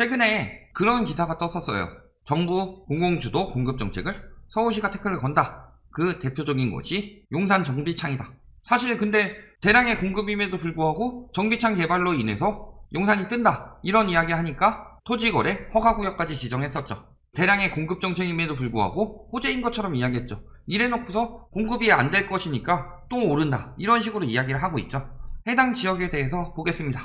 최근에 그런 기사가 떴었어요. 정부 공공주도 공급정책을 서울시가 태클을 건다. 그 대표적인 것이 용산 정비창이다. 사실 근데 대량의 공급임에도 불구하고 정비창 개발로 인해서 용산이 뜬다. 이런 이야기 하니까 토지거래 허가구역까지 지정했었죠. 대량의 공급정책임에도 불구하고 호재인 것처럼 이야기했죠. 이래놓고서 공급이 안 될 것이니까 또 오른다. 이런 식으로 이야기를 하고 있죠. 해당 지역에 대해서 보겠습니다.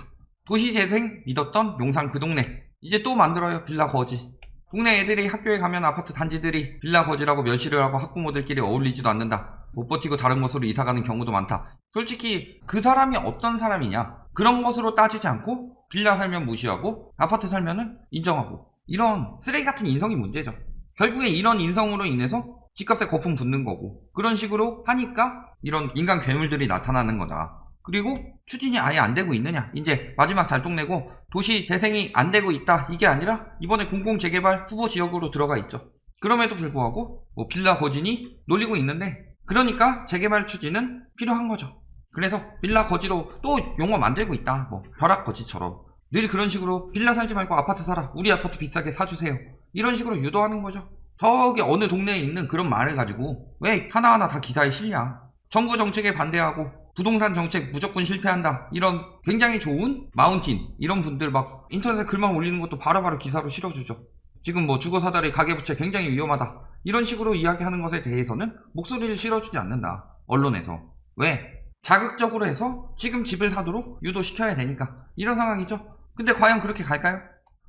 도시재생 믿었던 용산 그 동네. 이제 또 만들어요. 빌라 거지. 동네 애들이 학교에 가면 아파트 단지들이 빌라 거지라고 멸시를 하고 학부모들끼리 어울리지도 않는다. 못 버티고 다른 곳으로 이사가는 경우도 많다. 솔직히 그 사람이 어떤 사람이냐, 그런 것으로 따지지 않고 빌라 살면 무시하고 아파트 살면은 인정하고, 이런 쓰레기 같은 인성이 문제죠. 결국에 이런 인성으로 인해서 집값에 거품 붙는 거고, 그런 식으로 하니까 이런 인간 괴물들이 나타나는 거다. 그리고 추진이 아예 안 되고 있느냐, 이제 마지막 달동 내고 도시 재생이 안 되고 있다, 이게 아니라 이번에 공공재개발 후보 지역으로 들어가 있죠. 그럼에도 불구하고 뭐 빌라 거진이 놀리고 있는데, 그러니까 재개발 추진은 필요한 거죠. 그래서 빌라 거지로 또 용어 만들고 있다. 뭐 벼락 거지처럼 늘 그런 식으로 빌라 살지 말고 아파트 사라, 우리 아파트 비싸게 사주세요, 이런 식으로 유도하는 거죠. 저기 어느 동네에 있는 그런 말을 가지고 왜 하나하나 다 기사에 실냐. 정부 정책에 반대하고 부동산 정책 무조건 실패한다, 이런 굉장히 좋은 마운틴 이런 분들 막 인터넷에 글만 올리는 것도 바로바로 기사로 실어주죠. 지금 뭐 주거사다리 가계부채 굉장히 위험하다, 이런 식으로 이야기하는 것에 대해서는 목소리를 실어주지 않는다. 언론에서. 왜? 자극적으로 해서 지금 집을 사도록 유도시켜야 되니까. 이런 상황이죠. 근데 과연 그렇게 갈까요?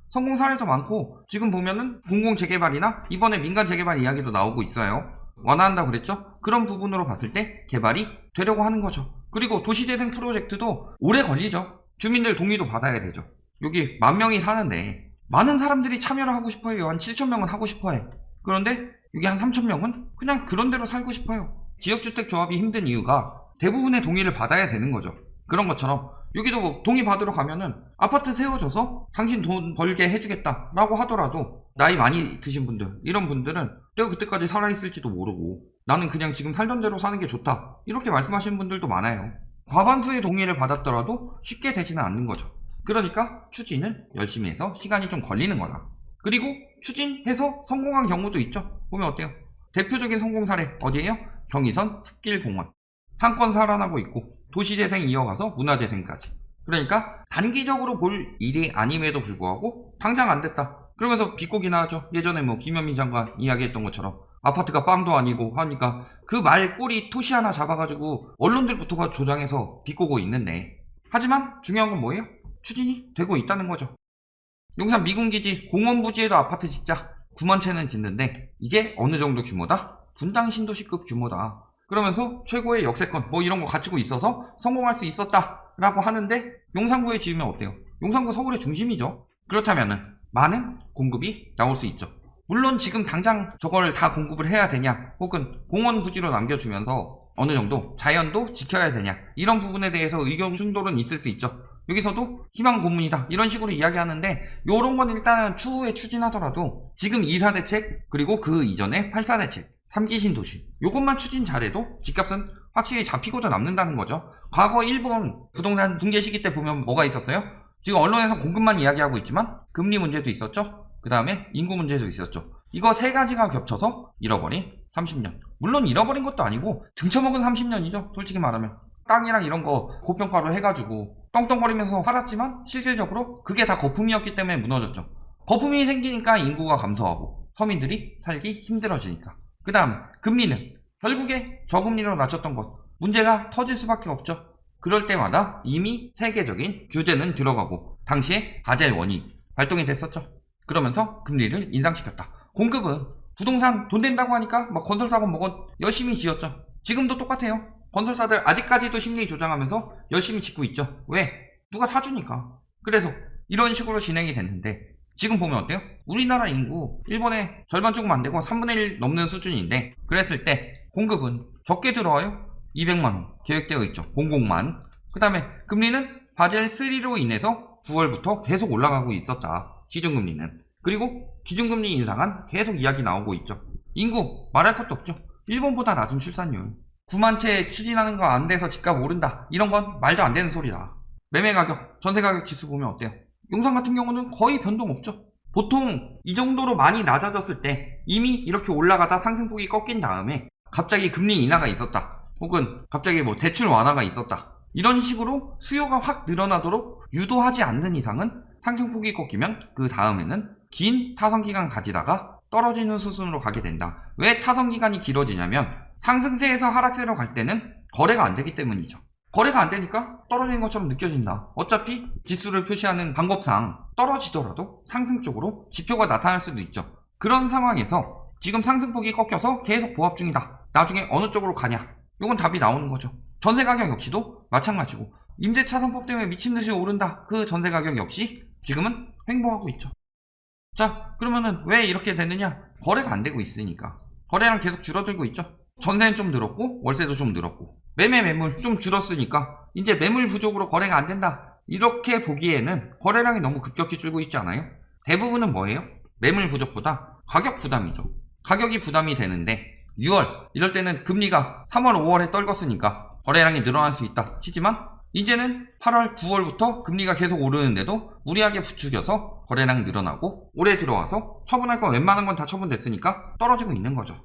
성공 사례도 많고, 지금 보면은 공공재개발이나 이번에 민간재개발 이야기도 나오고 있어요. 완화한다고 그랬죠? 그런 부분으로 봤을 때 개발이 되려고 하는 거죠. 그리고 도시재생 프로젝트도 오래 걸리죠. 주민들 동의도 받아야 되죠. 여기 10,000명이 사는데 많은 사람들이 참여를 하고 싶어요. 한 7,000명은 하고 싶어해. 그런데 여기 한 3,000명은 그냥 그런 대로 살고 싶어요. 지역주택 조합이 힘든 이유가 대부분의 동의를 받아야 되는 거죠. 그런 것처럼 여기도 뭐 동의 받으러 가면은 아파트 세워줘서 당신 돈 벌게 해주겠다 라고 하더라도 나이 많이 드신 분들, 이런 분들은 내가 그때까지 살아있을지도 모르고 나는 그냥 지금 살던 대로 사는 게 좋다, 이렇게 말씀하시는 분들도 많아요. 과반수의 동의를 받았더라도 쉽게 되지는 않는 거죠. 그러니까 추진을 열심히 해서 시간이 좀 걸리는 거다. 그리고 추진해서 성공한 경우도 있죠. 보면 어때요? 대표적인 성공 사례 어디예요? 경의선 숲길공원. 상권 살아나고 있고 도시재생 이어가서 문화재생까지. 그러니까 단기적으로 볼 일이 아님에도 불구하고 당장 안 됐다, 그러면서 비꼬기나 하죠. 예전에 뭐 김현미 장관 이야기했던 것처럼 아파트가 빵도 아니고 하니까 그 말 꼬리 토시 하나 잡아가지고 언론들부터가 조장해서 비꼬고 있는데, 하지만 중요한 건 뭐예요? 추진이 되고 있다는 거죠. 용산 미군기지 공원부지에도 아파트 짓자 9만 채는 짓는데 이게 어느 정도 규모다? 분당 신도시급 규모다. 그러면서 최고의 역세권 뭐 이런 거 갖추고 있어서 성공할 수 있었다 라고 하는데, 용산구에 지으면 어때요? 용산구 서울의 중심이죠. 그렇다면은 많은 공급이 나올 수 있죠. 물론 지금 당장 저걸 다 공급을 해야 되냐, 혹은 공원 부지로 남겨주면서 어느 정도 자연도 지켜야 되냐, 이런 부분에 대해서 의견 충돌은 있을 수 있죠. 여기서도 희망 고문이다 이런 식으로 이야기하는데, 요런 건 일단 추후에 추진하더라도 지금 2사 대책 그리고 그 이전에 8사 대책 3기 신도시 요것만 추진 잘해도 집값은 확실히 잡히고도 남는다는 거죠. 과거 일본 부동산 붕괴 시기 때 보면 뭐가 있었어요? 지금 언론에서 공급만 이야기하고 있지만 금리 문제도 있었죠. 그 다음에 인구 문제도 있었죠. 이거 세 가지가 겹쳐서 잃어버린 30년. 물론 잃어버린 것도 아니고 등쳐먹은 30년이죠. 솔직히 말하면 땅이랑 이런 거 고평가로 해가지고 떵떵거리면서 살았지만 실질적으로 그게 다 거품이었기 때문에 무너졌죠. 거품이 생기니까 인구가 감소하고 서민들이 살기 힘들어지니까. 그 다음 금리는 결국에 저금리로 낮췄던 것, 문제가 터질 수밖에 없죠. 그럴 때마다 이미 세계적인 규제는 들어가고 당시에 바젤 원이 발동이 됐었죠. 그러면서 금리를 인상시켰다. 공급은 부동산 돈 된다고 하니까 막 건설사고 뭐건 열심히 지었죠. 지금도 똑같아요. 건설사들 아직까지도 심리 조장하면서 열심히 짓고 있죠. 왜? 누가 사주니까. 그래서 이런 식으로 진행이 됐는데, 지금 보면 어때요? 우리나라 인구 일본의 절반 조금 안 되고 3분의 1 넘는 수준인데, 그랬을 때 공급은 적게 들어와요. 200만원 계획되어 있죠. 공공만. 그 다음에 금리는 바젤3로 인해서 9월부터 계속 올라가고 있었다. 기준금리는. 그리고 기준금리 인상한 계속 이야기 나오고 있죠. 인구 말할 것도 없죠. 일본보다 낮은 출산율. 9만 채 추진하는 거 안 돼서 집값 오른다, 이런 건 말도 안 되는 소리다. 매매 가격, 전세 가격 지수 보면 어때요? 용산 같은 경우는 거의 변동 없죠. 보통 이 정도로 많이 낮아졌을 때 이미 이렇게 올라가다 상승폭이 꺾인 다음에 갑자기 금리 인하가 있었다, 혹은 갑자기 뭐 대출 완화가 있었다, 이런 식으로 수요가 확 늘어나도록 유도하지 않는 이상은 상승폭이 꺾이면 그 다음에는 긴 타선기간 가지다가 떨어지는 수순으로 가게 된다. 왜 타선기간이 길어지냐면 상승세에서 하락세로 갈 때는 거래가 안 되기 때문이죠. 거래가 안 되니까 떨어지는 것처럼 느껴진다. 어차피 지수를 표시하는 방법상 떨어지더라도 상승 쪽으로 지표가 나타날 수도 있죠. 그런 상황에서 지금 상승폭이 꺾여서 계속 보합 중이다. 나중에 어느 쪽으로 가냐? 이건 답이 나오는 거죠. 전세 가격 역시도 마찬가지고 임대차 3법 때문에 미친듯이 오른다. 그 전세 가격 역시 지금은 횡보하고 있죠. 자, 그러면은 왜 이렇게 되느냐? 거래가 안 되고 있으니까. 거래량 계속 줄어들고 있죠. 전세는 좀 늘었고 월세도 좀 늘었고 매물 좀 줄었으니까 이제 매물 부족으로 거래가 안 된다. 이렇게 보기에는 거래량이 너무 급격히 줄고 있지 않아요? 대부분은 뭐예요? 매물 부족보다 가격 부담이죠. 가격이 부담이 되는데 6월 이럴 때는 금리가 3월 5월에 떨궜으니까 거래량이 늘어날 수 있다 치지만, 이제는 8월 9월부터 금리가 계속 오르는데도 무리하게 부추겨서 거래량 늘어나고 올해 들어와서 처분할 건 웬만한 건 다 처분됐으니까 떨어지고 있는 거죠.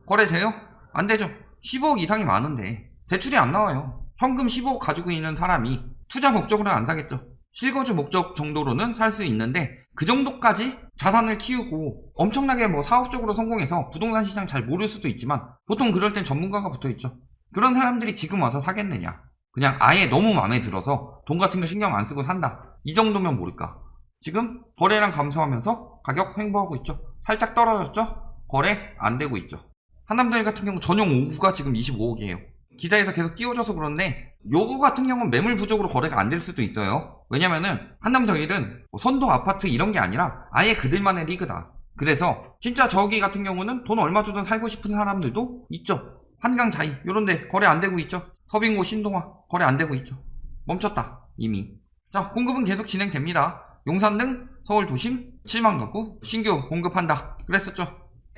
거래돼요? 안 되죠. 15억 이상이 많은데 대출이 안 나와요. 현금 15억 가지고 있는 사람이 투자 목적으로는 안 사겠죠. 실거주 목적 정도로는 살 수 있는데 그 정도까지 자산을 키우고 엄청나게 뭐 사업적으로 성공해서 부동산 시장 잘 모를 수도 있지만 보통 그럴 땐 전문가가 붙어있죠. 그런 사람들이 지금 와서 사겠느냐? 그냥 아예 너무 마음에 들어서 돈 같은 거 신경 안 쓰고 산다, 이 정도면 모를까? 지금 거래량 감소하면서 가격 횡보하고 있죠. 살짝 떨어졌죠? 거래 안 되고 있죠. 한남더일 같은 경우 전용 5구가 지금 25억이에요. 기사에서 계속 띄워줘서 그런데 요거 같은 경우는 매물 부족으로 거래가 안 될 수도 있어요. 왜냐면은 한남더일은 뭐 선도 아파트 이런 게 아니라 아예 그들만의 리그다. 그래서 진짜 저기 같은 경우는 돈 얼마 주든 살고 싶은 사람들도 있죠. 한강 자이 요런데 거래 안 되고 있죠. 서빙고 신동아 거래 안 되고 있죠. 멈췄다 이미. 자, 공급은 계속 진행됩니다. 용산 등 서울 도심 7만 가구 신규 공급한다 그랬었죠.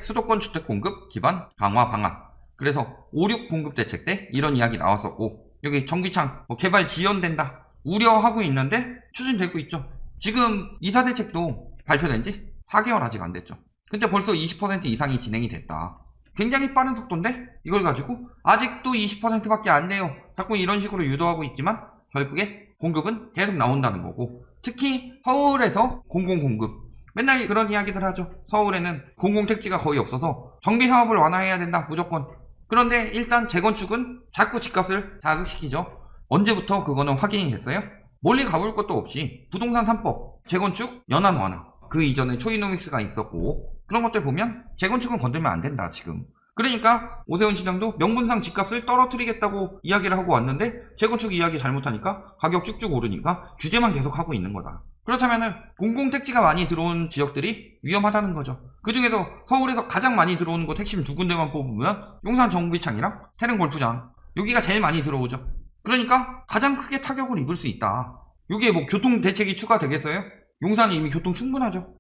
수도권 주택 공급 기반 강화 방안. 그래서 5, 6 공급 대책 때 이런 이야기 나왔었고, 여기 전기창 개발 지연된다 우려하고 있는데 추진되고 있죠. 지금 이사 대책도 발표된 지 4개월 아직 안 됐죠. 근데 벌써 20% 이상이 진행이 됐다. 굉장히 빠른 속도인데 이걸 가지고 아직도 20%밖에 안 돼요. 자꾸 이런 식으로 유도하고 있지만 결국에 공급은 계속 나온다는 거고, 특히 서울에서 공공공급 맨날 그런 이야기들 하죠. 서울에는 공공택지가 거의 없어서 정비사업을 완화해야 된다 무조건. 그런데 일단 재건축은 자꾸 집값을 자극시키죠. 언제부터 그거는 확인이 됐어요? 멀리 가볼 것도 없이 부동산 3법, 재건축, 연한 완화, 그 이전에 초이노믹스가 있었고, 그런 것들 보면 재건축은 건들면 안 된다 지금. 그러니까 오세훈 시장도 명분상 집값을 떨어뜨리겠다고 이야기를 하고 왔는데 재건축 이야기 잘못하니까 가격 쭉쭉 오르니까 규제만 계속 하고 있는 거다. 그렇다면은 공공택지가 많이 들어온 지역들이 위험하다는 거죠. 그 중에서 서울에서 가장 많이 들어오는 곳 핵심 두 군데만 뽑으면 용산 정비창이랑 태릉 골프장, 여기가 제일 많이 들어오죠. 그러니까 가장 크게 타격을 입을 수 있다. 여기에 뭐 교통 대책이 추가되겠어요? 용산이 이미 교통 충분하죠.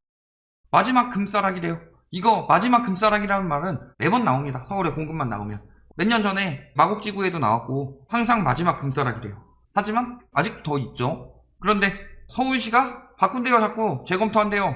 마지막 금싸락이래요. 이거 마지막 금싸락이라는 말은 매번 나옵니다. 서울에 공급만 나오면. 몇 년 전에 마곡지구에도 나왔고 항상 마지막 금싸락이래요. 하지만 아직 더 있죠. 그런데 서울시가 바꾼대요. 자꾸 재검토한대요.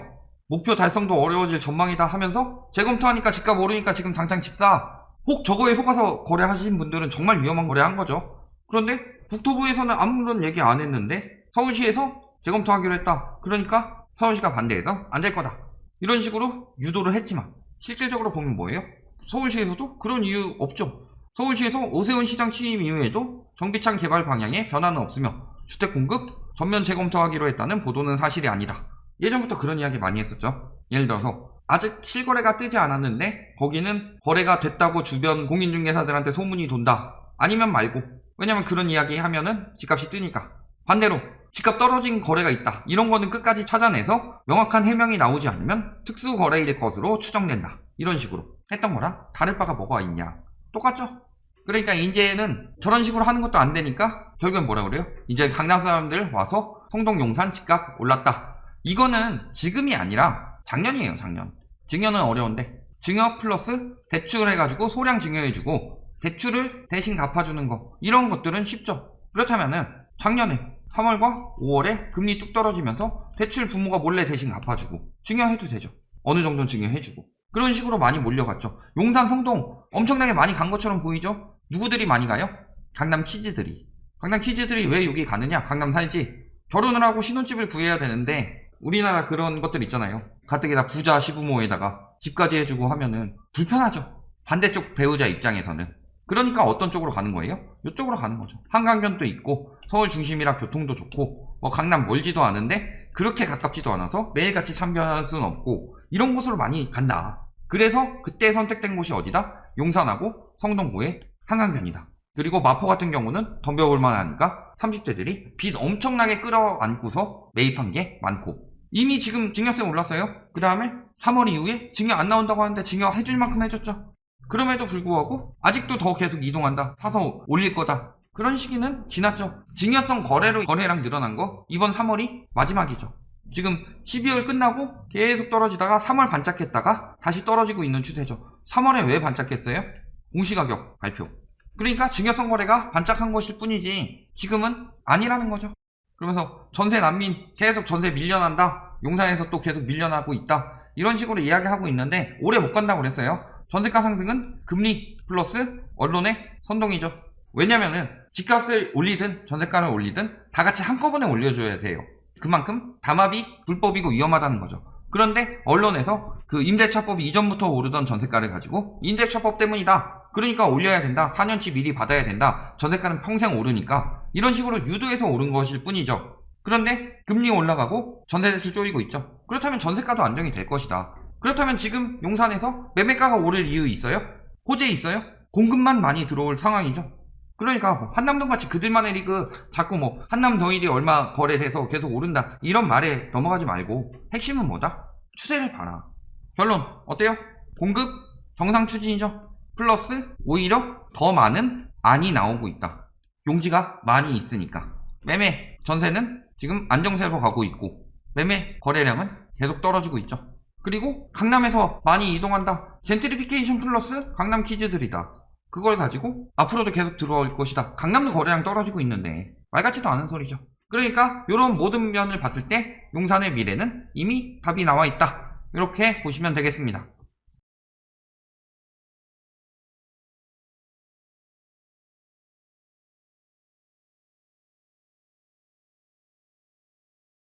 목표 달성도 어려워질 전망이다 하면서 재검토하니까 집값 오르니까 지금 당장 집 사. 혹 저거에 속아서 거래하신 분들은 정말 위험한 거래한 거죠. 그런데 국토부에서는 아무런 얘기 안 했는데 서울시에서 재검토하기로 했다. 그러니까 서울시가 반대해서 안 될 거다. 이런 식으로 유도를 했지만 실질적으로 보면 뭐예요? 서울시에서도 그런 이유 없죠. 서울시에서 오세훈 시장 취임 이후에도 정비창 개발 방향에 변화는 없으며 주택 공급 전면 재검토하기로 했다는 보도는 사실이 아니다. 예전부터 그런 이야기 많이 했었죠. 예를 들어서 아직 실거래가 뜨지 않았는데 거기는 거래가 됐다고 주변 공인중개사들한테 소문이 돈다. 아니면 말고. 왜냐면 그런 이야기 하면은 집값이 뜨니까. 반대로 집값 떨어진 거래가 있다. 이런 거는 끝까지 찾아내서 명확한 해명이 나오지 않으면 특수거래일 것으로 추정된다. 이런 식으로 했던 거랑 다를 바가 뭐가 있냐. 똑같죠? 그러니까 이제는 저런 식으로 하는 것도 안 되니까 결국엔 뭐라 그래요? 이제 강남 사람들 와서 성동 용산 집값 올랐다. 이거는 지금이 아니라 작년이에요. 작년. 증여는 어려운데 증여 플러스 대출 해가지고 소량 증여해주고 대출을 대신 갚아주는 거, 이런 것들은 쉽죠. 그렇다면은 작년에 3월과 5월에 금리 뚝 떨어지면서 대출 부모가 몰래 대신 갚아주고 증여해도 되죠. 어느 정도는 증여해주고 그런 식으로 많이 몰려갔죠. 용산, 성동 엄청나게 많이 간 것처럼 보이죠? 누구들이 많이 가요? 강남 키즈들이. 강남 키즈들이 왜 여기 가느냐? 강남 살지. 결혼을 하고 신혼집을 구해야 되는데 우리나라 그런 것들 있잖아요. 가뜩이나 부자 시부모에다가 집까지 해주고 하면은 불편하죠. 반대쪽 배우자 입장에서는. 그러니까 어떤 쪽으로 가는 거예요? 이쪽으로 가는 거죠. 한강변도 있고 서울 중심이라 교통도 좋고 뭐 강남 멀지도 않은데 그렇게 가깝지도 않아서 매일같이 참견할 수는 없고 이런 곳으로 많이 간다. 그래서 그때 선택된 곳이 어디다? 용산하고 성동구의 한강변이다. 그리고 마포 같은 경우는 덤벼볼만 하니까 30대들이 빚 엄청나게 끌어안고서 매입한 게 많고 이미 지금 증여세 올랐어요. 그 다음에 3월 이후에 증여 안 나온다고 하는데 증여 해줄 만큼 해줬죠. 그럼에도 불구하고 아직도 더 계속 이동한다. 사서 올릴 거다. 그런 시기는 지났죠. 증여성 거래로 거래량 늘어난 거 이번 3월이 마지막이죠. 지금 12월 끝나고 계속 떨어지다가 3월 반짝했다가 다시 떨어지고 있는 추세죠. 3월에 왜 반짝했어요? 공시가격 발표. 그러니까 증여성 거래가 반짝한 것일 뿐이지 지금은 아니라는 거죠. 그러면서 전세 난민 계속 전세 밀려난다. 용산에서 또 계속 밀려나고 있다. 이런 식으로 이야기하고 있는데 오래 못 간다고 그랬어요. 전세가 상승은 금리 플러스 언론의 선동이죠. 왜냐면은 집값을 올리든 전세가를 올리든 다 같이 한꺼번에 올려줘야 돼요. 그만큼 담합이 불법이고 위험하다는 거죠. 그런데 언론에서 그 임대차법이 이전부터 오르던 전세가를 가지고 임대차법 때문이다. 그러니까 올려야 된다. 4년치 미리 받아야 된다. 전세가는 평생 오르니까 이런 식으로 유도해서 오른 것일 뿐이죠. 그런데 금리 올라가고 전세 대출 쪼이고 있죠. 그렇다면 전세가도 안정이 될 것이다. 그렇다면 지금 용산에서 매매가가 오를 이유 있어요? 호재 있어요? 공급만 많이 들어올 상황이죠. 그러니까 한남동 같이 그들만의 리그 자꾸 뭐 한남 더일이 얼마 거래돼서 계속 오른다 이런 말에 넘어가지 말고 핵심은 뭐다? 추세를 봐라. 결론 어때요? 공급 정상 추진이죠. 플러스 오히려 더 많은 안이 나오고 있다. 용지가 많이 있으니까. 매매 전세는 지금 안정세로 가고 있고 매매 거래량은 계속 떨어지고 있죠. 그리고 강남에서 많이 이동한다. 젠트리피케이션 플러스 강남 키즈들이다. 그걸 가지고 앞으로도 계속 들어올 것이다. 강남도 거래량 떨어지고 있는데 말 같지도 않은 소리죠. 그러니까 이런 모든 면을 봤을 때 용산의 미래는 이미 답이 나와 있다. 이렇게 보시면 되겠습니다.